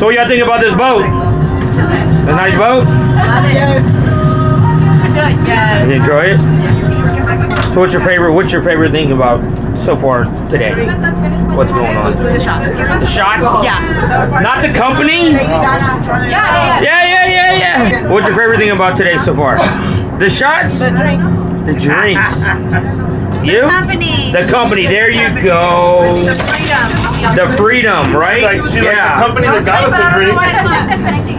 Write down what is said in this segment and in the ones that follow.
So what y'all think about this boat? A nice boat? Yes. You enjoy it? So what's your favorite thing about so far today? What's going on? The shots. The shots? Yeah. Not the company? Yeah. What's your favorite thing about today so far? The shots? The drinks. The drinks. You? Company. The company. There you go. The freedom. The freedom, right? Like, she's like the company that got us the drink.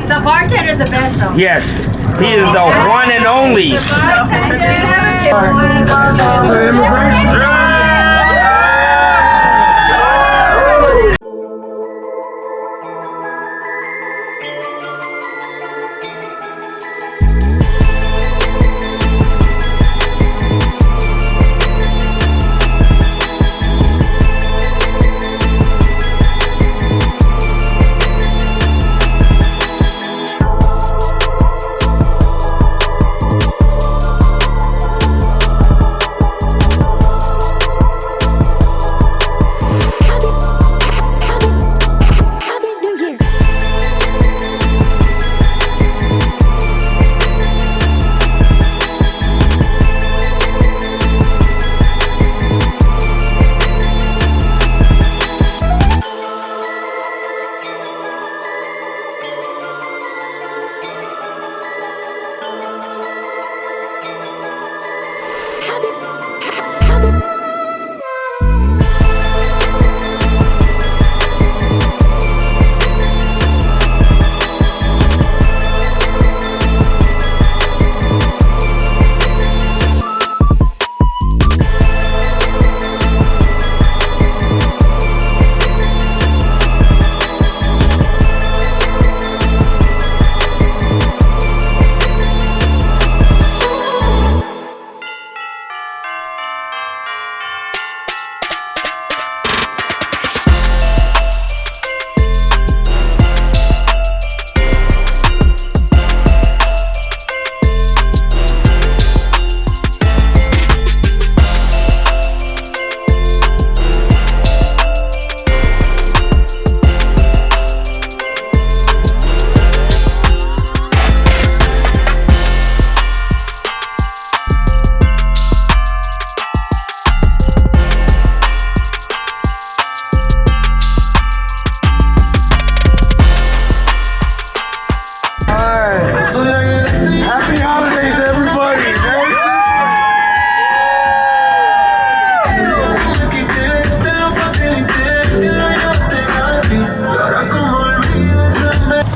The bartender's the best though. Yes. He is the one and only.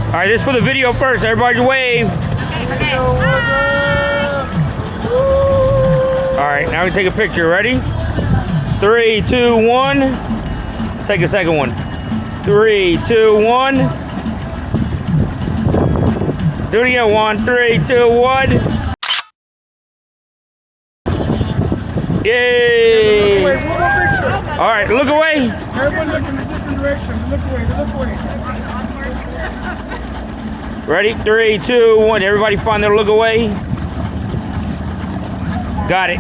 All right, this is for the video first. Everybody wave. Okay. All right, now we take a picture. Ready? 3, 2, 1. Take a second one. 3, 2, 1. Do it again. 1, 3, 2, 1. Yay! All right, look away. Everyone look in a different direction. Look away, look away. Ready? 3, 2, 1. Everybody find their look away. Got it.